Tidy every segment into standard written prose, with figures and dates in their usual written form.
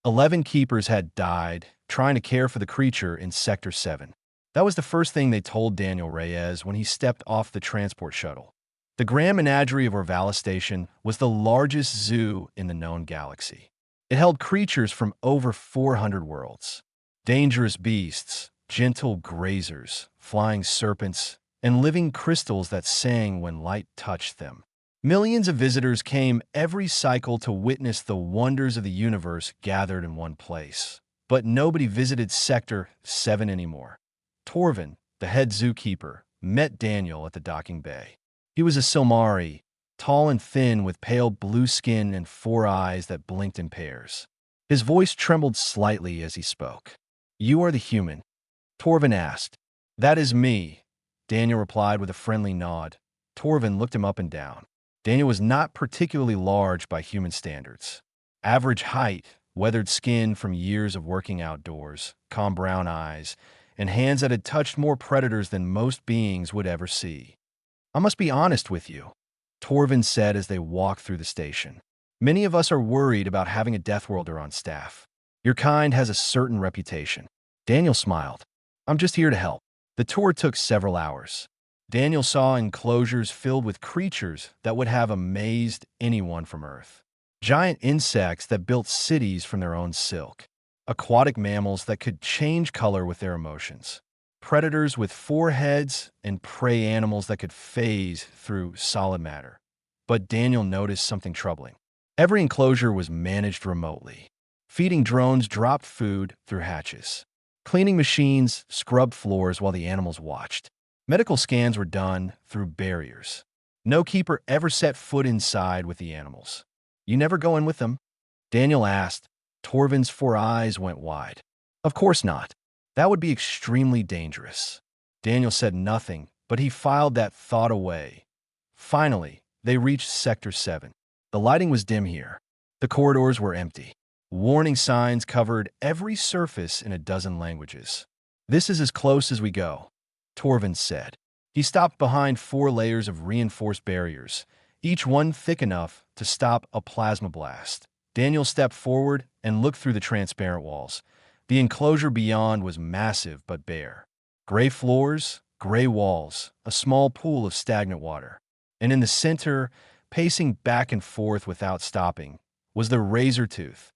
11 keepers had died trying to care for the creature in Sector 7. That was the first thing they told Daniel Reyes when he stepped off the transport shuttle. The Grand Menagerie of Orvalis Station was the largest zoo in the known galaxy. It held creatures from over 400 worlds. Dangerous beasts, gentle grazers, flying serpents, and living crystals that sang when light touched them. Millions of visitors came every cycle to witness the wonders of the universe gathered in one place. But nobody visited Sector 7 anymore. Torvin, the head zookeeper, met Daniel at the docking bay. He was a Silmari, tall and thin with pale blue skin and 4 eyes that blinked in pairs. His voice trembled slightly as he spoke. "You are the human?" Torvin asked. "That is me," Daniel replied with a friendly nod. Torvin looked him up and down. Daniel was not particularly large by human standards. Average height, weathered skin from years of working outdoors, calm brown eyes, and hands that had touched more predators than most beings would ever see. "I must be honest with you," Torvin said as they walked through the station. "Many of us are worried about having a Deathworlder on staff. Your kind has a certain reputation." Daniel smiled. "I'm just here to help." The tour took several hours. Daniel saw enclosures filled with creatures that would have amazed anyone from Earth. Giant insects that built cities from their own silk. Aquatic mammals that could change color with their emotions. Predators with 4 heads and prey animals that could phase through solid matter. But Daniel noticed something troubling. Every enclosure was managed remotely. Feeding drones dropped food through hatches. Cleaning machines scrubbed floors while the animals watched. Medical scans were done through barriers. No keeper ever set foot inside with the animals. "You never go in with them?" Daniel asked. Torvin's 4 eyes went wide. "Of course not. That would be extremely dangerous." Daniel said nothing, but he filed that thought away. Finally, they reached Sector 7. The lighting was dim here. The corridors were empty. Warning signs covered every surface in a dozen languages. "This is as close as we go," Torvin said. He stopped behind 4 layers of reinforced barriers, each one thick enough to stop a plasma blast. Daniel stepped forward and looked through the transparent walls. The enclosure beyond was massive but bare. Gray floors, gray walls, a small pool of stagnant water. And in the center, pacing back and forth without stopping, was the razor-tooth.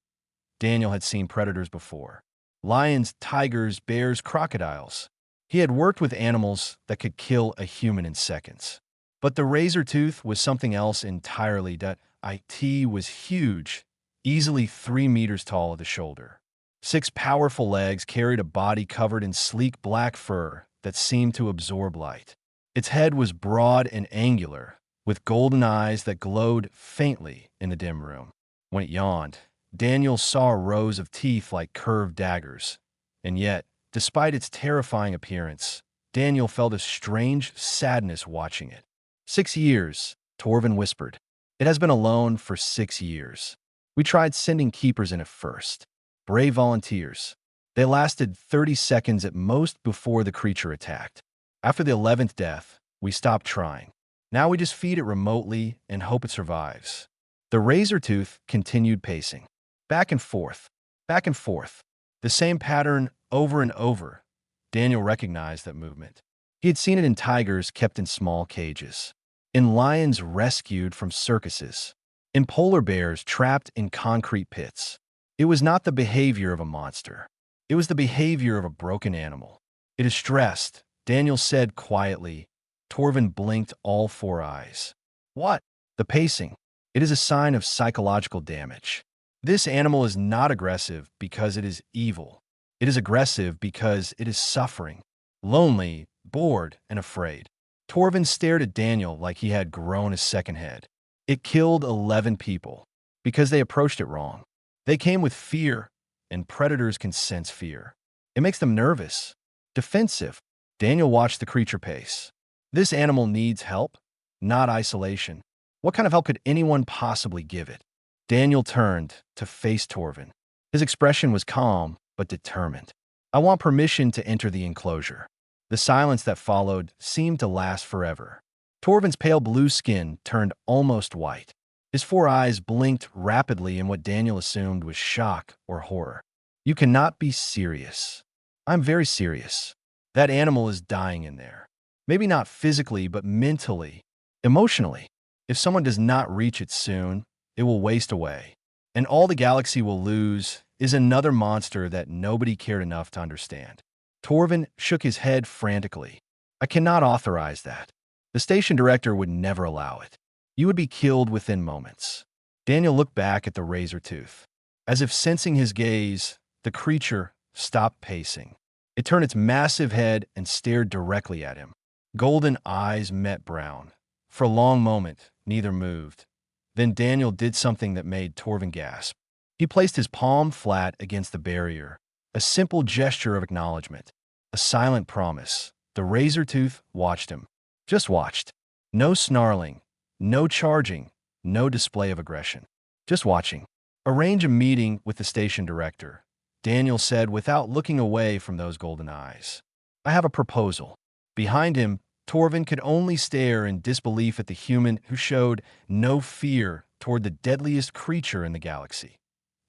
Daniel had seen predators before. Lions, tigers, bears, crocodiles. He had worked with animals that could kill a human in seconds. But the razor-tooth was something else entirely. It was huge, easily 3 meters tall at the shoulder. 6 powerful legs carried a body covered in sleek black fur that seemed to absorb light. Its head was broad and angular, with golden eyes that glowed faintly in the dim room. When it yawned, Daniel saw rows of teeth like curved daggers. And yet, despite its terrifying appearance, Daniel felt a strange sadness watching it. 6 years, Torvin whispered. "It has been alone for 6 years. We tried sending keepers in at first. Brave volunteers. They lasted 30 seconds at most before the creature attacked. After the 11th death, we stopped trying. Now we just feed it remotely and hope it survives." The razor-tooth continued pacing. Back and forth, back and forth. The same pattern over and over. Daniel recognized that movement. He had seen it in tigers kept in small cages, in lions rescued from circuses, in polar bears trapped in concrete pits. It was not the behavior of a monster. It was the behavior of a broken animal. "It is stressed," Daniel said quietly. Torvin blinked all 4 eyes. "What?" "The pacing. It is a sign of psychological damage. This animal is not aggressive because it is evil. It is aggressive because it is suffering, lonely, bored, and afraid." Torvin stared at Daniel like he had grown a second head. "It killed 11 people because they approached it wrong. They came with fear, and predators can sense fear. It makes them nervous, defensive." Daniel watched the creature pace. This animal needs help, not isolation. What kind of help could anyone possibly give it? Daniel turned to face Torvin. His expression was calm but determined. "I want permission to enter the enclosure." The silence that followed seemed to last forever. Torvin's pale blue skin turned almost white. His four eyes blinked rapidly in what Daniel assumed was shock or horror. You cannot be serious. I'm very serious. That animal is dying in there. Maybe not physically, but mentally, emotionally. If someone does not reach it soon, it will waste away. And all the galaxy will lose is another monster that nobody cared enough to understand. Torvin shook his head frantically. I cannot authorize that. The station director would never allow it. You would be killed within moments. Daniel looked back at the razor tooth. As if sensing his gaze, the creature stopped pacing. It turned its massive head and stared directly at him. Golden eyes met brown. For a long moment, neither moved. Then Daniel did something that made Torvin gasp. He placed his palm flat against the barrier, a simple gesture of acknowledgement, a silent promise. The razor tooth watched him. Just watched. No snarling, no charging, no display of aggression. Just watching. Arrange a meeting with the station director, Daniel said without looking away from those golden eyes. I have a proposal. Behind him, Torvin could only stare in disbelief at the human who showed no fear toward the deadliest creature in the galaxy.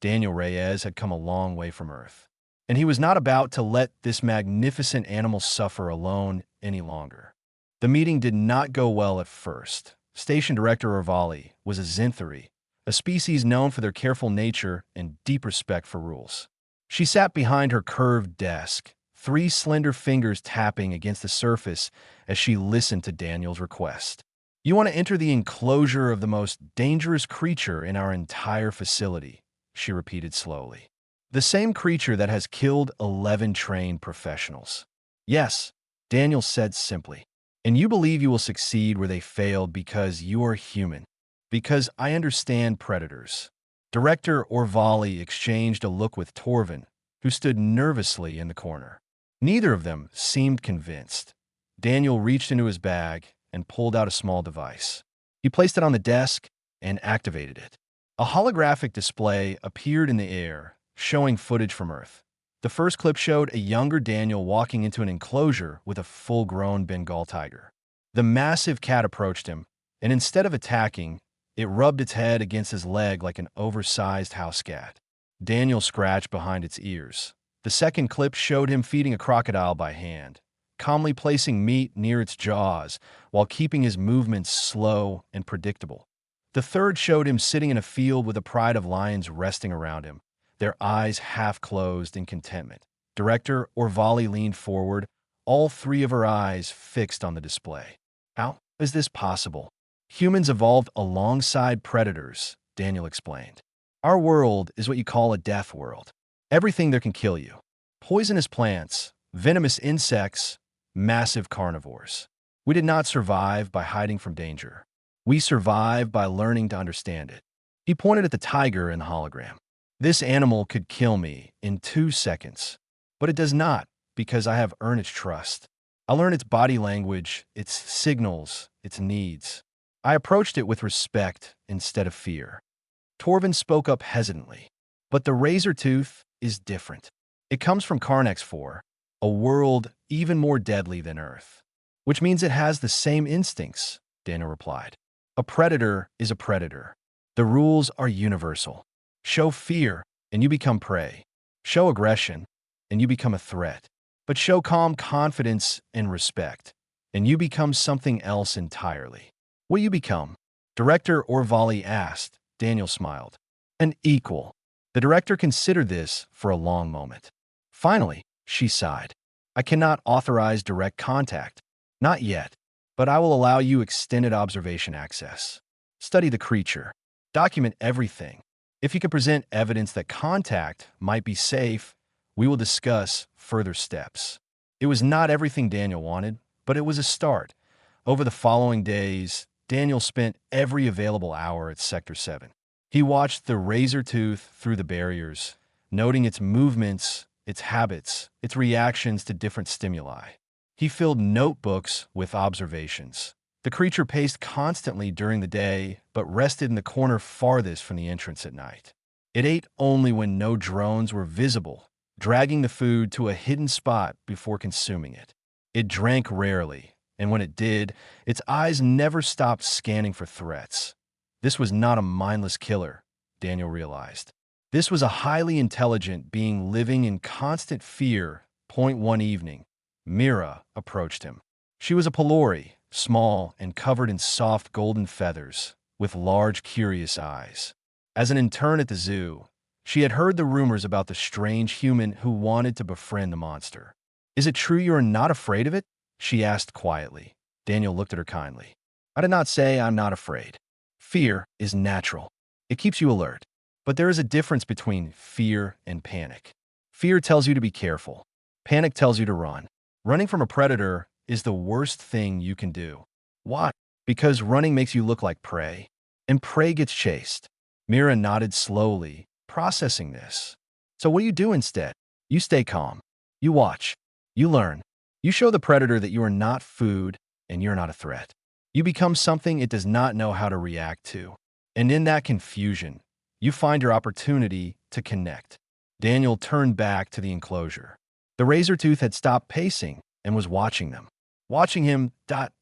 Daniel Reyes had come a long way from Earth, and he was not about to let this magnificent animal suffer alone any longer. The meeting did not go well at first. Station Director Orvalis was a Zinthari, a species known for their careful nature and deep respect for rules. She sat behind her curved desk, three slender fingers tapping against the surface as she listened to Daniel's request. You want to enter the enclosure of the most dangerous creature in our entire facility, she repeated slowly. The same creature that has killed 11 trained professionals. Yes, Daniel said simply. And you believe you will succeed where they failed because you are human. Because I understand predators. Director Orvalis exchanged a look with Torvin, who stood nervously in the corner. Neither of them seemed convinced. Daniel reached into his bag and pulled out a small device. He placed it on the desk and activated it. A holographic display appeared in the air, showing footage from Earth. The first clip showed a younger Daniel walking into an enclosure with a full-grown Bengal tiger. The massive cat approached him, and instead of attacking, it rubbed its head against his leg like an oversized house cat. Daniel scratched behind its ears. The second clip showed him feeding a crocodile by hand, calmly placing meat near its jaws while keeping his movements slow and predictable. The third showed him sitting in a field with a pride of lions resting around him, their eyes half closed in contentment. Director Orvalis leaned forward, all three of her eyes fixed on the display. How is this possible? Humans evolved alongside predators, Daniel explained. Our world is what you call a death world. Everything there can kill you. Poisonous plants, venomous insects, massive carnivores. We did not survive by hiding from danger. We survived by learning to understand it. He pointed at the tiger in the hologram. This animal could kill me in 2 seconds, but it does not because I have earned its trust. I learned its body language, its signals, its needs. I approached it with respect instead of fear. Torvin spoke up hesitantly. But the razor tooth is different. It comes from Carnex 4, a world even more deadly than Earth. Which means it has the same instincts, Daniel replied. A predator is a predator. The rules are universal. Show fear, and you become prey. Show aggression, and you become a threat. But show calm confidence and respect, and you become something else entirely. What you become? Director Orvalis asked. Daniel smiled. An equal. The director considered this for a long moment. Finally, she sighed. I cannot authorize direct contact. Not yet, but I will allow you extended observation access. Study the creature. Document everything. If you can present evidence that contact might be safe, we will discuss further steps. It was not everything Daniel wanted, but it was a start. Over the following days, Daniel spent every available hour at Sector 7. He watched the razor tooth through the barriers, noting its movements, its habits, its reactions to different stimuli. He filled notebooks with observations. The creature paced constantly during the day, but rested in the corner farthest from the entrance at night. It ate only when no drones were visible, dragging the food to a hidden spot before consuming it. It drank rarely, and when it did, its eyes never stopped scanning for threats. This was not a mindless killer, Daniel realized. This was a highly intelligent being living in constant fear. One evening, Mira approached him. She was a Pelori, small and covered in soft golden feathers, with large, curious eyes. As an intern at the zoo, she had heard the rumors about the strange human who wanted to befriend the monster. "Is it true you are not afraid of it?" she asked quietly. Daniel looked at her kindly. "I did not say I'm not afraid. Fear is natural. It keeps you alert. But there is a difference between fear and panic. Fear tells you to be careful. Panic tells you to run. Running from a predator is the worst thing you can do. Why? Because running makes you look like prey, and prey gets chased." Mira nodded slowly, processing this. "So what do you do instead? You stay calm. You watch. You learn. You show the predator that you are not food and you're not a threat. You become something it does not know how to react to. And in that confusion, you find your opportunity to connect." Daniel turned back to the enclosure. The razor-tooth had stopped pacing and was watching them. Watching him,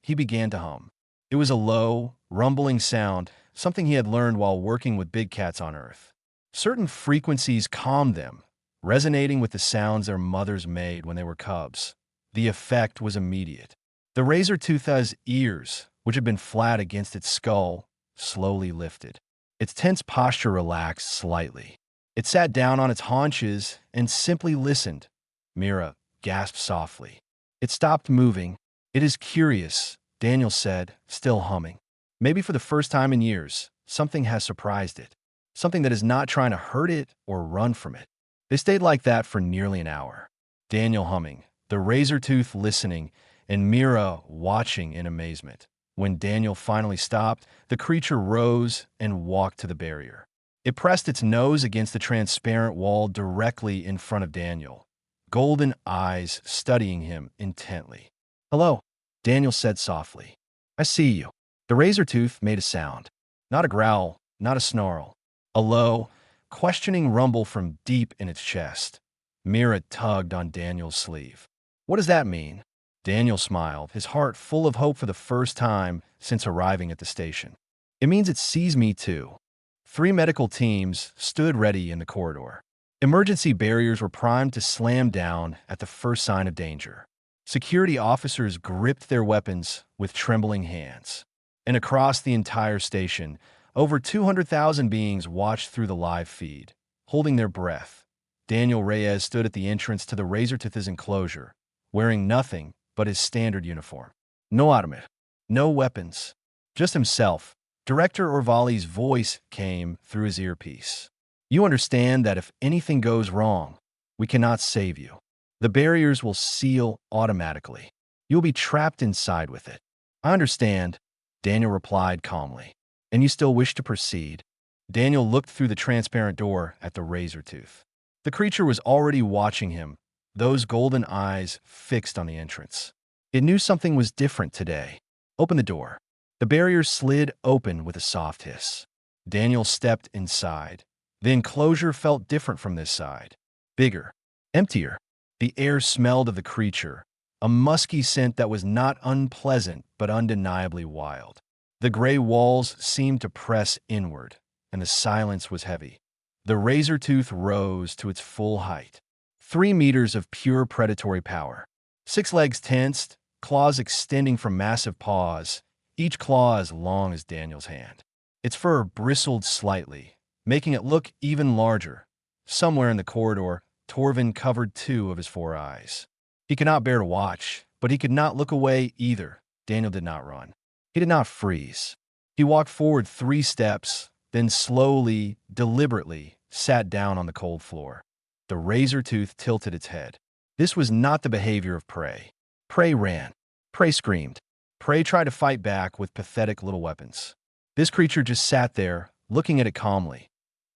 he began to hum. It was a low, rumbling sound, something he had learned while working with big cats on Earth. Certain frequencies calmed them, resonating with the sounds their mothers made when they were cubs. The effect was immediate. The razor-tooth's ears, which had been flat against its skull, slowly lifted. Its tense posture relaxed slightly. It sat down on its haunches and simply listened. Mira gasped softly. It stopped moving. "It is curious," Daniel said, still humming. "Maybe for the first time in years, something has surprised it. Something that is not trying to hurt it or run from it." They stayed like that for nearly an hour. Daniel humming, the razor-tooth listening, and Mira watching in amazement. When Daniel finally stopped, the creature rose and walked to the barrier. It pressed its nose against the transparent wall directly in front of Daniel, golden eyes studying him intently. "Hello," Daniel said softly. "I see you." The razor-tooth made a sound. Not a growl, not a snarl. A low, questioning rumble from deep in its chest. Mira tugged on Daniel's sleeve. "What does that mean?" Daniel smiled, his heart full of hope for the first time since arriving at the station. "It means it sees me too." 3 medical teams stood ready in the corridor. Emergency barriers were primed to slam down at the first sign of danger. Security officers gripped their weapons with trembling hands. And across the entire station, over 200,000 beings watched through the live feed, holding their breath. Daniel Reyes stood at the entrance to the razor-tooth's enclosure, wearing nothing but his standard uniform. No armor, no weapons, just himself. Director Orvalis' voice came through his earpiece. "You understand that if anything goes wrong, we cannot save you. The barriers will seal automatically. You'll be trapped inside with it." "I understand," Daniel replied calmly. "And you still wish to proceed?" Daniel looked through the transparent door at the razor-tooth. The creature was already watching him, those golden eyes fixed on the entrance. It knew something was different today. "Open the door." The barrier slid open with a soft hiss. Daniel stepped inside. The enclosure felt different from this side. Bigger, emptier. The air smelled of the creature, a musky scent that was not unpleasant but undeniably wild. The gray walls seemed to press inward, and the silence was heavy. The razor-tooth rose to its full height. 3 meters of pure predatory power. 6 legs tensed, claws extending from massive paws, each claw as long as Daniel's hand. Its fur bristled slightly, making it look even larger. Somewhere in the corridor, Torvin covered 2 of his 4 eyes. He could not bear to watch, but he could not look away either. Daniel did not run. He did not freeze. He walked forward 3 steps, then slowly, deliberately, sat down on the cold floor. The razor-tooth tilted its head. This was not the behavior of prey. Prey ran. Prey screamed. Prey tried to fight back with pathetic little weapons. This creature just sat there, looking at it calmly.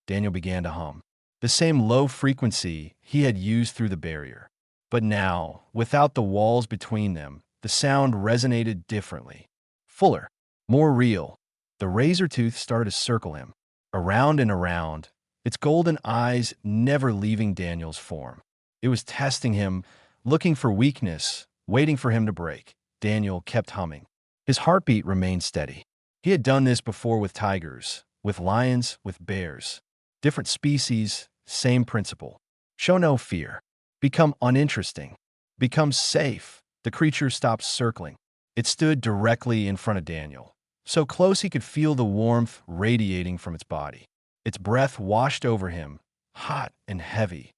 Daniel began to hum. The same low frequency he had used through the barrier. But now, without the walls between them, the sound resonated differently. Fuller. More real. The razor-tooth started to circle him. Around and around, its golden eyes never leaving Daniel's form. It was testing him, looking for weakness, waiting for him to break. Daniel kept humming. His heartbeat remained steady. He had done this before with tigers, with lions, with bears. Different species, same principle. Show no fear. Become uninteresting. Become safe. The creature stopped circling. It stood directly in front of Daniel, so close he could feel the warmth radiating from its body. Its breath washed over him, hot and heavy.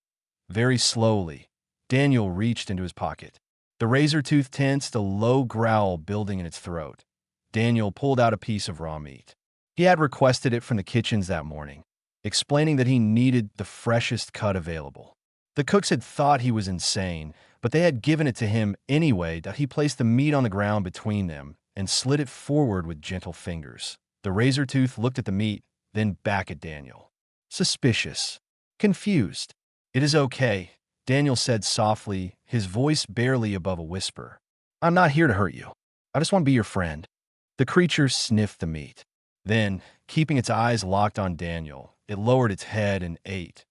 Very slowly, Daniel reached into his pocket. The razor tooth tensed, a low growl building in its throat. Daniel pulled out a piece of raw meat. He had requested it from the kitchens that morning, explaining that he needed the freshest cut available. The cooks had thought he was insane, but they had given it to him anyway. He placed the meat on the ground between them and slid it forward with gentle fingers. The razor tooth looked at the meat, then back at Daniel. Suspicious. Confused. "It is okay," Daniel said softly, his voice barely above a whisper. "I'm not here to hurt you. I just want to be your friend." The creature sniffed the meat. Then, keeping its eyes locked on Daniel, it lowered its head and ate.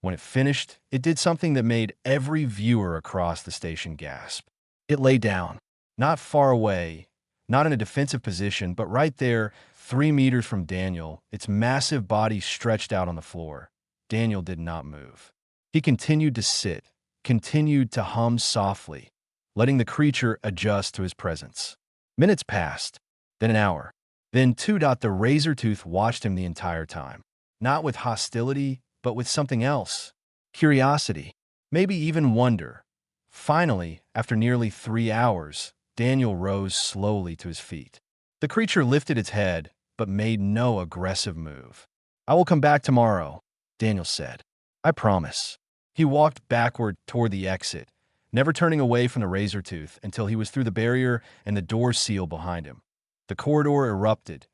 When it finished, it did something that made every viewer across the station gasp. It lay down, not far away, not in a defensive position, but right there, 3 meters from Daniel, its massive body stretched out on the floor. Daniel did not move. He continued to sit, continued to hum softly, letting the creature adjust to his presence. Minutes passed, then an hour, then 2. The razor tooth watched him the entire time, not with hostility, but with something else. Curiosity, maybe even wonder. Finally, after nearly 3 hours, Daniel rose slowly to his feet. The creature lifted its head, but made no aggressive move. "I will come back tomorrow," Daniel said. "I promise." He walked backward toward the exit, never turning away from the razor tooth until he was through the barrier and the door seal behind him. The corridor erupted.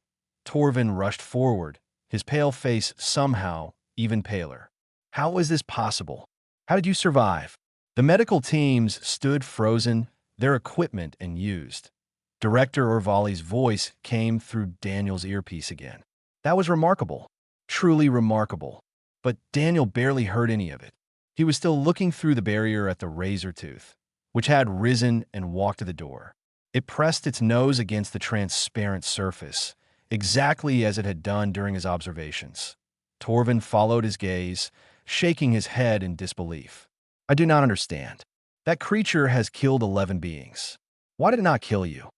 Torvin rushed forward, his pale face somehow even paler. "How was this possible? How did you survive?" The medical teams stood frozen, their equipment unused. Director Orvalis' voice came through Daniel's earpiece again. "That was remarkable. Truly remarkable." But Daniel barely heard any of it. He was still looking through the barrier at the razor tooth, which had risen and walked to the door. It pressed its nose against the transparent surface, exactly as it had done during his observations. Torvin followed his gaze, shaking his head in disbelief. "I do not understand. That creature has killed 11 beings. Why did it not kill you?"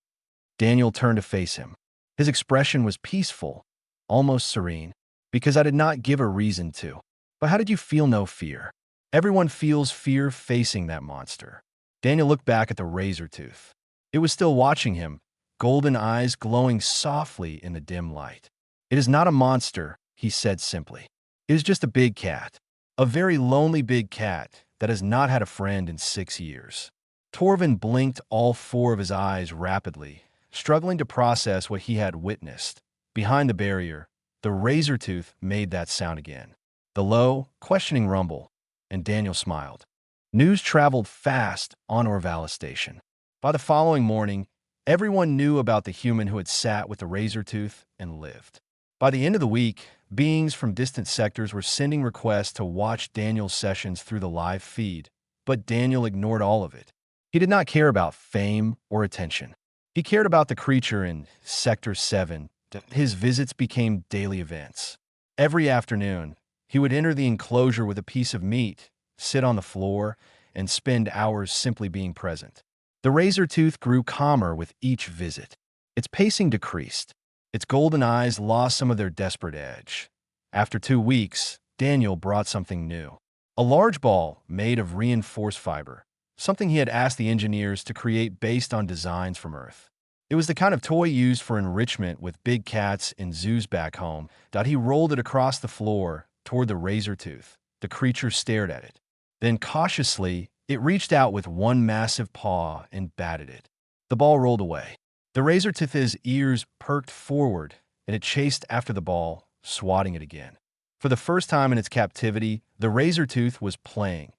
Daniel turned to face him. His expression was peaceful, almost serene. "Because I did not give a reason to." "But how did you feel no fear?" "Everyone feels fear facing that monster." Daniel looked back at the razor tooth. It was still watching him, golden eyes glowing softly in the dim light. "It is not a monster," he said simply. "It is just a big cat. A very lonely big cat that has not had a friend in 6 years." Torvin blinked all 4 of his eyes rapidly, struggling to process what he had witnessed. Behind the barrier, the razor tooth made that sound again. The low, questioning rumble, and Daniel smiled. News traveled fast on Orvalis Station. By the following morning, everyone knew about the human who had sat with the razor tooth and lived. By the end of the week, beings from distant sectors were sending requests to watch Daniel's sessions through the live feed, but Daniel ignored all of it. He did not care about fame or attention. He cared about the creature in Sector 7. His visits became daily events. Every afternoon, he would enter the enclosure with a piece of meat, sit on the floor, and spend hours simply being present. The razor tooth grew calmer with each visit. Its pacing decreased. Its golden eyes lost some of their desperate edge. After 2 weeks, Daniel brought something new. A large ball made of reinforced fiber, something he had asked the engineers to create based on designs from Earth. It was the kind of toy used for enrichment with big cats in zoos back home. He rolled it across the floor toward the razor tooth. The creature stared at it. Then cautiously, it reached out with one massive paw and batted it. The ball rolled away. The razor tooth's ears perked forward, and it chased after the ball, swatting it again. For the first time in its captivity, the razor tooth was playing.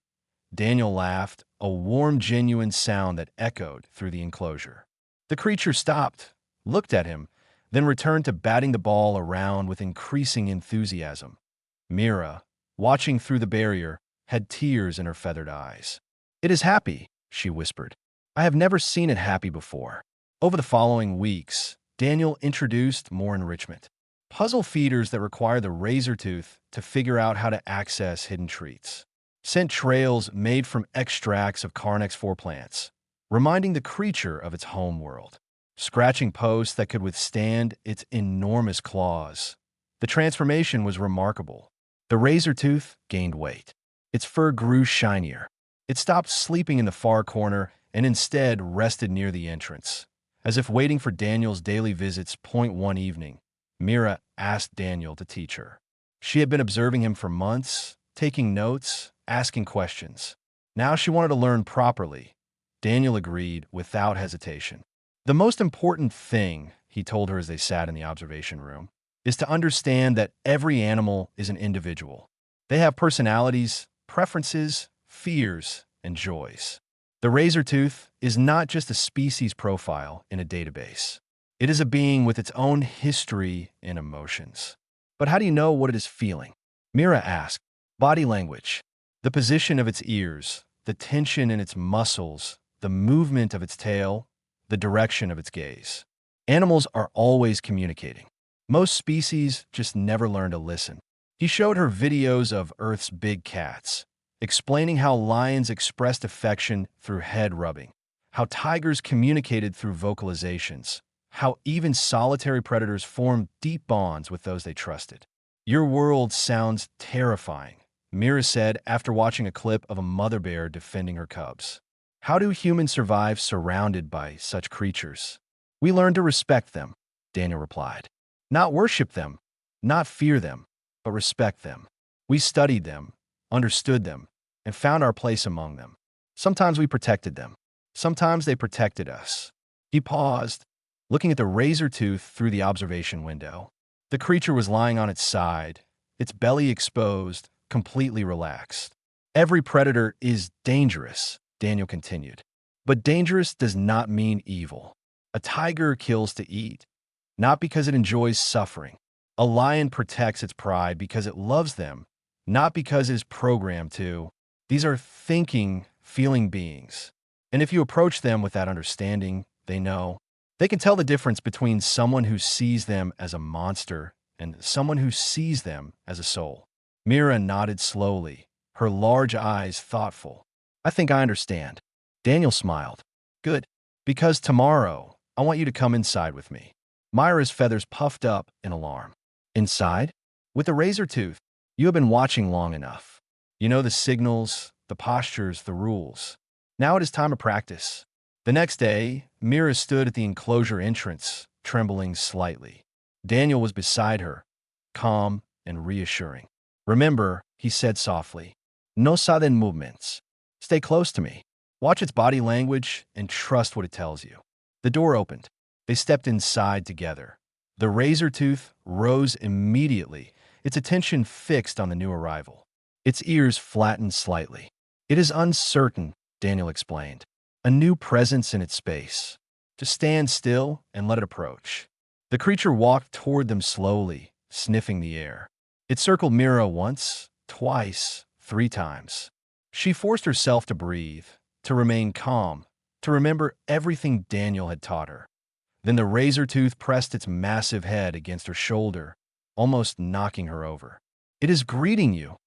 Daniel laughed, a warm, genuine sound that echoed through the enclosure. The creature stopped, looked at him, then returned to batting the ball around with increasing enthusiasm. Mira, watching through the barrier, had tears in her feathered eyes. "It is happy," she whispered. "I have never seen it happy before." Over the following weeks, Daniel introduced more enrichment. Puzzle feeders that require the razor tooth to figure out how to access hidden treats. Scent trails made from extracts of Carnex 4 plants, reminding the creature of its home world. Scratching posts that could withstand its enormous claws. The transformation was remarkable. The razor tooth gained weight. Its fur grew shinier. It stopped sleeping in the far corner and instead rested near the entrance. As if waiting for Daniel's daily visits. One evening, Mira asked Daniel to teach her. She had been observing him for months, taking notes, asking questions. Now she wanted to learn properly. Daniel agreed without hesitation. The most important thing, he told her as they sat in the observation room, is to understand that every animal is an individual. They have personalities, preferences, fears, and joys. The razor tooth is not just a species profile in a database. It is a being with its own history and emotions. But how do you know what it is feeling? Mira asked. Body language. The position of its ears, the tension in its muscles, the movement of its tail, the direction of its gaze. Animals are always communicating. Most species just never learn to listen. He showed her videos of Earth's big cats, explaining how lions expressed affection through head rubbing, how tigers communicated through vocalizations, how even solitary predators formed deep bonds with those they trusted. Your world sounds terrifying, Mira said after watching a clip of a mother bear defending her cubs. How do humans survive surrounded by such creatures? We learn to respect them, Daniel replied. Not worship them, not fear them, but respect them. We studied them, understood them, and found our place among them. Sometimes we protected them. Sometimes they protected us. He paused, looking at the razor tooth through the observation window. The creature was lying on its side, its belly exposed, completely relaxed. Every predator is dangerous, Daniel continued. But dangerous does not mean evil. A tiger kills to eat, not because it enjoys suffering. A lion protects its pride because it loves them, not because it is programmed to. These are thinking, feeling beings. And if you approach them with that understanding, they know. They can tell the difference between someone who sees them as a monster and someone who sees them as a soul. Mira nodded slowly, her large eyes thoughtful. I think I understand. Daniel smiled. Good. Because tomorrow, I want you to come inside with me. Myra's feathers puffed up in alarm. Inside? With a razor tooth. You have been watching long enough. You know the signals, the postures, the rules. Now it is time to practice. The next day, Mira stood at the enclosure entrance, trembling slightly. Daniel was beside her, calm and reassuring. Remember, he said softly, no sudden movements. Stay close to me. Watch its body language and trust what it tells you. The door opened. They stepped inside together. The razor tooth rose immediately, its attention fixed on the new arrival. Its ears flattened slightly. It is uncertain, Daniel explained. A new presence in its space. Just stand still and let it approach. The creature walked toward them slowly, sniffing the air. It circled Mira once, twice, 3 times. She forced herself to breathe, to remain calm, to remember everything Daniel had taught her. Then the razor tooth pressed its massive head against her shoulder, almost knocking her over. It is greeting you,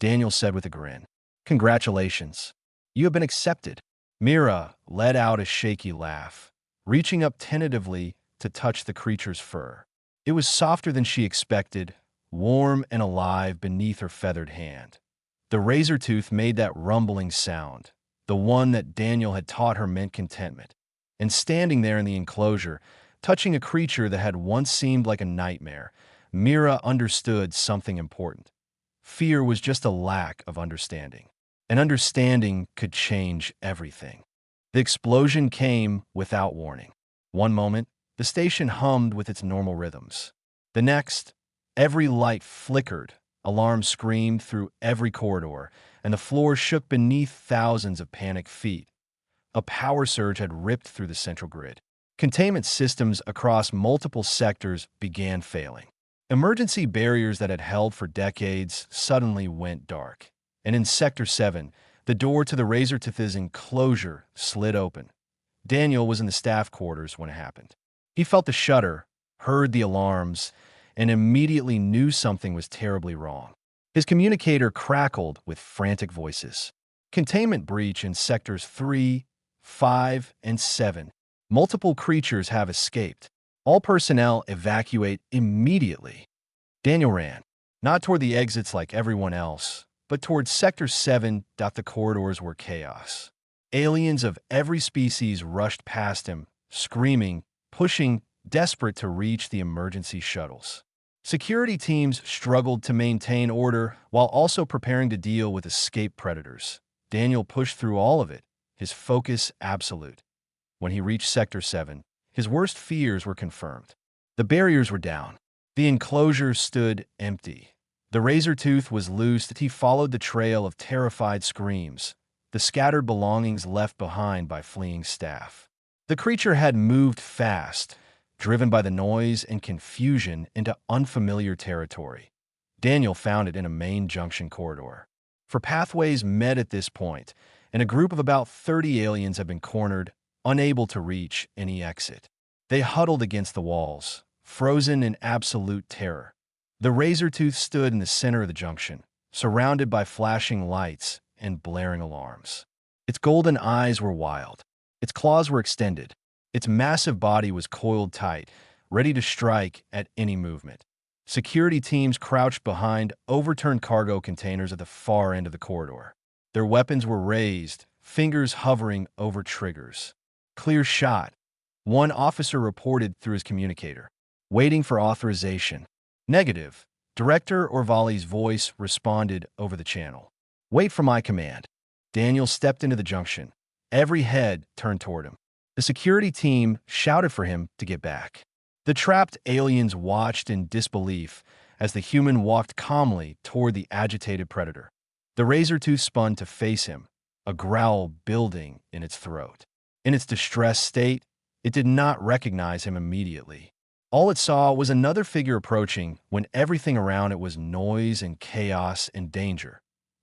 Daniel said with a grin. Congratulations. You have been accepted. Mira let out a shaky laugh, reaching up tentatively to touch the creature's fur. It was softer than she expected, warm and alive beneath her feathered hand. The razor tooth made that rumbling sound, the one that Daniel had taught her meant contentment. And standing there in the enclosure, touching a creature that had once seemed like a nightmare, Mira understood something important. Fear was just a lack of understanding. And understanding could change everything. The explosion came without warning. One moment, the station hummed with its normal rhythms. The next, every light flickered, alarms screamed through every corridor, and the floor shook beneath thousands of panicked feet. A power surge had ripped through the central grid. Containment systems across multiple sectors began failing. Emergency barriers that had held for decades suddenly went dark. And in Sector 7, the door to the razor tooth's enclosure slid open. Daniel was in the staff quarters when it happened. He felt the shudder, heard the alarms, and immediately knew something was terribly wrong. His communicator crackled with frantic voices. Containment breach in sectors 3, 5, and 7. Multiple creatures have escaped. All personnel evacuate immediately. Daniel ran, not toward the exits like everyone else, but toward Sector 7. The corridors were chaos. Aliens of every species rushed past him, screaming, pushing, desperate to reach the emergency shuttles. Security teams struggled to maintain order while also preparing to deal with escaped predators. Daniel pushed through all of it, his focus absolute. When he reached Sector 7, his worst fears were confirmed. The barriers were down. The enclosure stood empty. The razor tooth was loose as he followed the trail of terrified screams, the scattered belongings left behind by fleeing staff. The creature had moved fast, driven by the noise and confusion into unfamiliar territory. Daniel found it in a main junction corridor. For pathways met at this point, and a group of about 30 aliens had been cornered, unable to reach any exit. They huddled against the walls, frozen in absolute terror. The razor tooth stood in the center of the junction, surrounded by flashing lights and blaring alarms. Its golden eyes were wild. Its claws were extended. Its massive body was coiled tight, ready to strike at any movement. Security teams crouched behind overturned cargo containers at the far end of the corridor. Their weapons were raised, fingers hovering over triggers. Clear shot, one officer reported through his communicator. Waiting for authorization. Negative. Director Orvalis' voice responded over the channel. Wait for my command. Daniel stepped into the junction. Every head turned toward him. The security team shouted for him to get back. The trapped aliens watched in disbelief as the human walked calmly toward the agitated predator. The razor tooth spun to face him, a growl building in its throat. In its distressed state, it did not recognize him immediately. All it saw was another figure approaching when everything around it was noise and chaos and danger.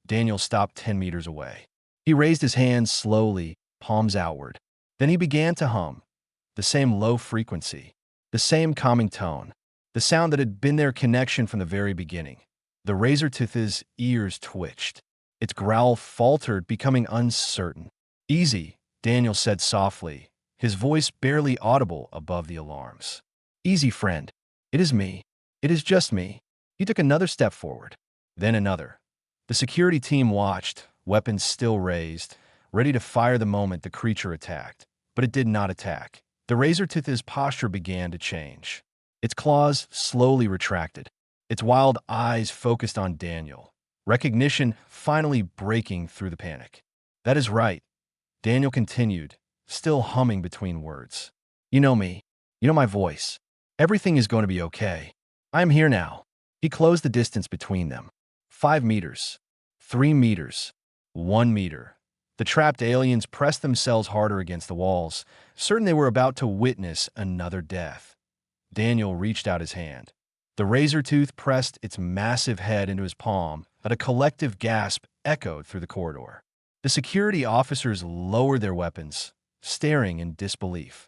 Daniel stopped 10 meters away. He raised his hands slowly, palms outward. Then he began to hum, the same low frequency, the same calming tone, the sound that had been their connection from the very beginning. The razor tooth's ears twitched. Its growl faltered, becoming uncertain. Easy, Daniel said softly, his voice barely audible above the alarms. Easy, friend. It is me. It is just me. He took another step forward, then another. The security team watched, weapons still raised, ready to fire the moment the creature attacked. But it did not attack. The razor tooth's posture began to change. Its claws slowly retracted. Its wild eyes focused on Daniel, recognition finally breaking through the panic. That is right, Daniel continued, still humming between words. You know me. You know my voice. Everything is going to be okay. I am here now. He closed the distance between them. 5 meters. 3 meters. 1 meter. The trapped aliens pressed themselves harder against the walls, certain they were about to witness another death. Daniel reached out his hand. The razor tooth pressed its massive head into his palm, and a collective gasp echoed through the corridor. The security officers lowered their weapons, staring in disbelief.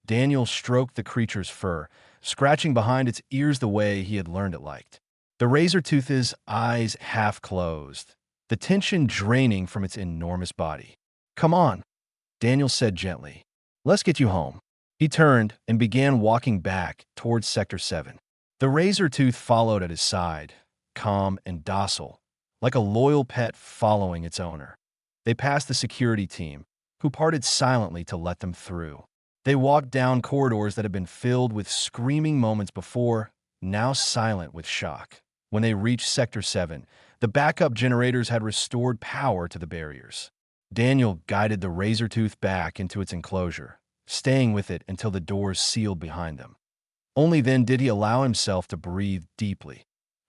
Daniel stroked the creature's fur, scratching behind its ears the way he had learned it liked. The razor tooth's eyes half closed, the tension draining from its enormous body. Come on, Daniel said gently. Let's get you home. He turned and began walking back towards Sector 7. The razor tooth followed at his side, calm and docile, like a loyal pet following its owner. They passed the security team, who parted silently to let them through. They walked down corridors that had been filled with screaming moments before, now silent with shock. When they reached Sector 7, the backup generators had restored power to the barriers. Daniel guided the razor tooth back into its enclosure, staying with it until the doors sealed behind them. Only then did he allow himself to breathe deeply.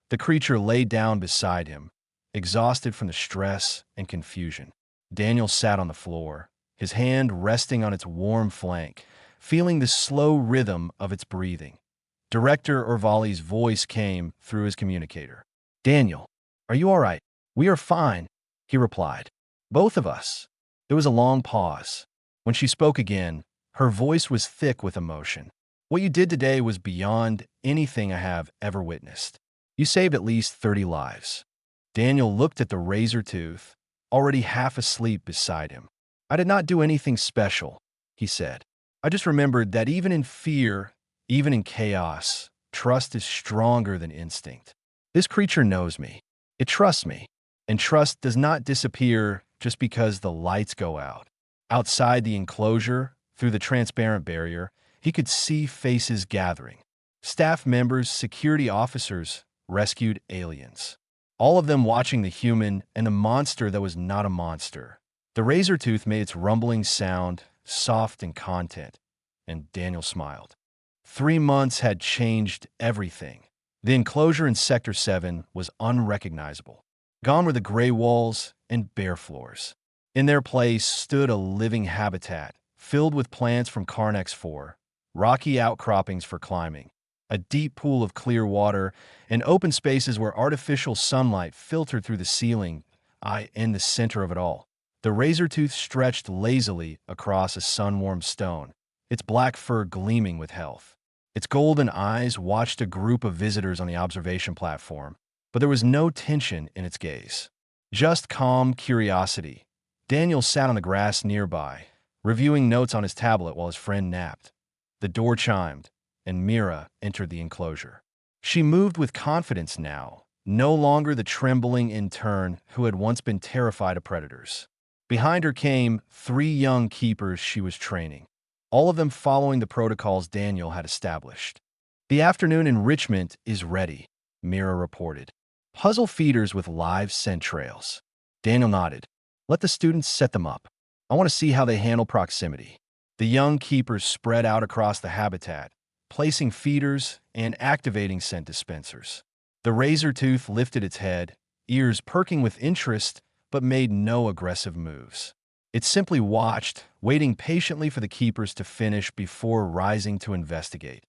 The creature lay down beside him, exhausted from the stress and confusion. Daniel sat on the floor, his hand resting on its warm flank, feeling the slow rhythm of its breathing. Director Orvalis' voice came through his communicator. Daniel, are you all right? We are fine, he replied. Both of us. There was a long pause. When she spoke again, her voice was thick with emotion. What you did today was beyond anything I have ever witnessed. You saved at least 30 lives. Daniel looked at the razor tooth, already half asleep beside him. I did not do anything special, he said. I just remembered that even in fear, even in chaos, trust is stronger than instinct. This creature knows me. It trusts me. And trust does not disappear just because the lights go out. Outside the enclosure, through the transparent barrier, he could see faces gathering. Staff members, security officers, rescued aliens. All of them watching the human and the monster that was not a monster. The razor tooth made its rumbling sound, soft and content, and Daniel smiled. 3 months had changed everything. The enclosure in Sector 7 was unrecognizable. Gone were the gray walls and bare floors. In their place stood a living habitat, filled with plants from Carnex 4, rocky outcroppings for climbing, a deep pool of clear water, and open spaces where artificial sunlight filtered through the ceiling, in the center of it all. The razor tooth stretched lazily across a sun-warmed stone, its black fur gleaming with health. Its golden eyes watched a group of visitors on the observation platform, but there was no tension in its gaze. Just calm curiosity. Daniel sat on the grass nearby, reviewing notes on his tablet while his friend napped. The door chimed, and Mira entered the enclosure. She moved with confidence now, no longer the trembling intern who had once been terrified of predators. Behind her came 3 young keepers she was training, all of them following the protocols Daniel had established. The afternoon enrichment is ready, Mira reported. Puzzle feeders with live scent trails. Daniel nodded. Let the students set them up. I want to see how they handle proximity. The young keepers spread out across the habitat, placing feeders and activating scent dispensers. The razor tooth lifted its head, ears perking with interest, but made no aggressive moves. It simply watched, waiting patiently for the keepers to finish before rising to investigate.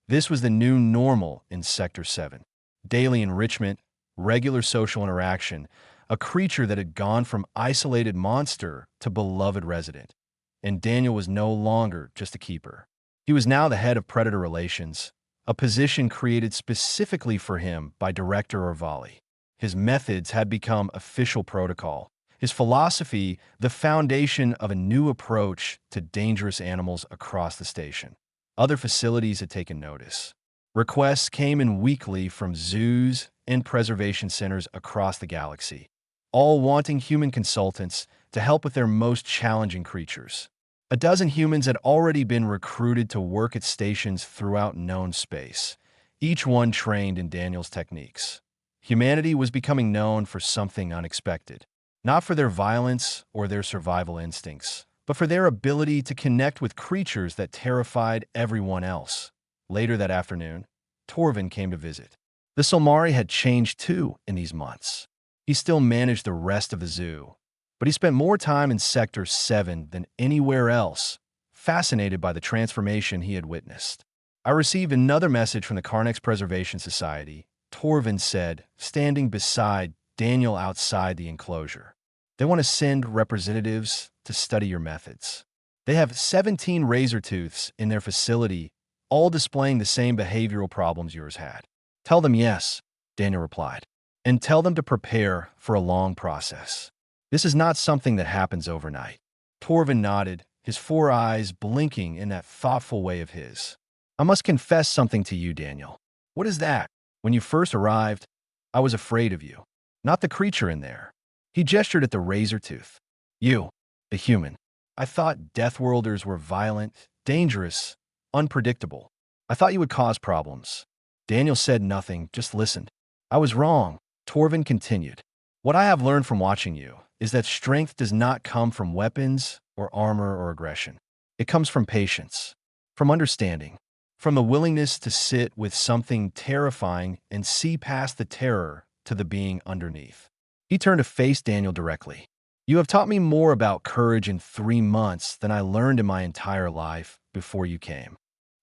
This was the new normal in Sector 7. Daily enrichment, regular social interaction, a creature that had gone from isolated monster to beloved resident. And Daniel was no longer just a keeper. He was now the head of Predator Relations, a position created specifically for him by Director Orvalis. His methods had become official protocol. His philosophy, the foundation of a new approach to dangerous animals across the station. Other facilities had taken notice. Requests came in weekly from zoos and preservation centers across the galaxy, all wanting human consultants to help with their most challenging creatures. A dozen humans had already been recruited to work at stations throughout known space, each one trained in Daniel's techniques. Humanity was becoming known for something unexpected. Not for their violence or their survival instincts, but for their ability to connect with creatures that terrified everyone else. Later that afternoon, Torvin came to visit. The Solmari had changed too in these months. He still managed the rest of the zoo, but he spent more time in Sector 7 than anywhere else, fascinated by the transformation he had witnessed. I received another message from the Carnex Preservation Society, Torvin said, standing beside Daniel outside the enclosure. They want to send representatives to study your methods. They have 17 razor tooths in their facility, all displaying the same behavioral problems yours had. Tell them yes, Daniel replied, and tell them to prepare for a long process. This is not something that happens overnight. Torvin nodded, his 4 eyes blinking in that thoughtful way of his. I must confess something to you, Daniel. What is that? When you first arrived, I was afraid of you. Not the creature in there. He gestured at the razor tooth. You, the human. I thought Deathworlders were violent, dangerous, unpredictable. I thought you would cause problems. Daniel said nothing, just listened. I was wrong, Torvin continued. What I have learned from watching you is that strength does not come from weapons or armor or aggression. It comes from patience, from understanding, from the willingness to sit with something terrifying and see past the terror to the being underneath. He turned to face Daniel directly. You have taught me more about courage in 3 months than I learned in my entire life before you came.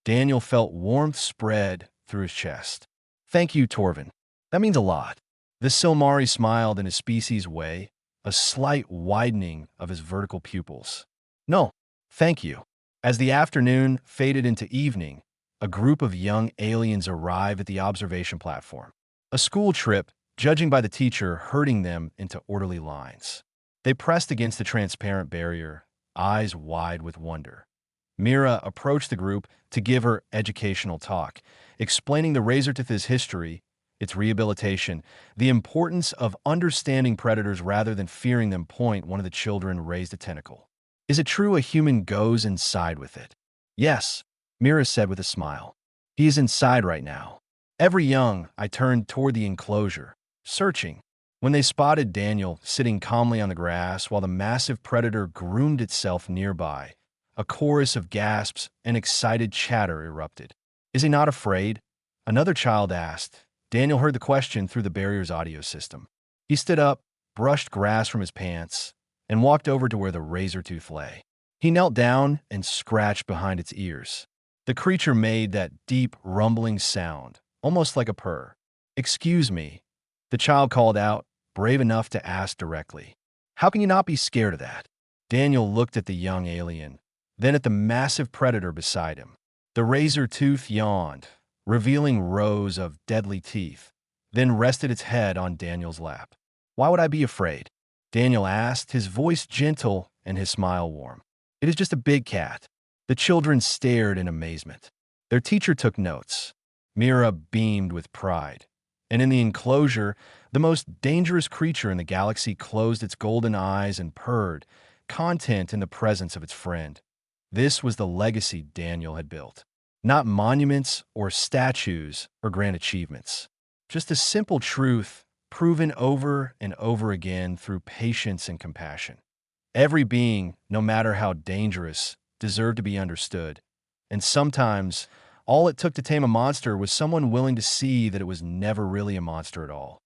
Daniel felt warmth spread through his chest. Thank you, Torvin. That means a lot. The Silmari smiled in his species way, a slight widening of his vertical pupils. No, thank you. As the afternoon faded into evening, a group of young aliens arrive at the observation platform. A school trip, judging by the teacher herding them into orderly lines. They pressed against the transparent barrier, eyes wide with wonder. Mira approached the group to give her educational talk, explaining the Razortooth's history, its rehabilitation, the importance of understanding predators rather than fearing them. One of the children raised a tentacle. Is it true a human goes inside with it? Yes, Mira said with a smile. He is inside right now. Every young, I turned toward the enclosure, searching. When they spotted Daniel sitting calmly on the grass while the massive predator groomed itself nearby, a chorus of gasps and excited chatter erupted. Is he not afraid? Another child asked. Daniel heard the question through the barrier's audio system. He stood up, brushed grass from his pants, and walked over to where the Razortooth lay. He knelt down and scratched behind its ears. The creature made that deep, rumbling sound, almost like a purr. Excuse me, the child called out, brave enough to ask directly. How can you not be scared of that? Daniel looked at the young alien, then at the massive predator beside him. The Razortooth yawned, revealing rows of deadly teeth, then rested its head on Daniel's lap. Why would I be afraid? Daniel asked, his voice gentle and his smile warm. It is just a big cat. The children stared in amazement. Their teacher took notes. Mira beamed with pride. And in the enclosure, the most dangerous creature in the galaxy closed its golden eyes and purred, content in the presence of its friend. This was the legacy Daniel had built. Not monuments or statues or grand achievements. Just a simple truth proven over and over again through patience and compassion. Every being, no matter how dangerous, deserved to be understood. And sometimes, all it took to tame a monster was someone willing to see that it was never really a monster at all.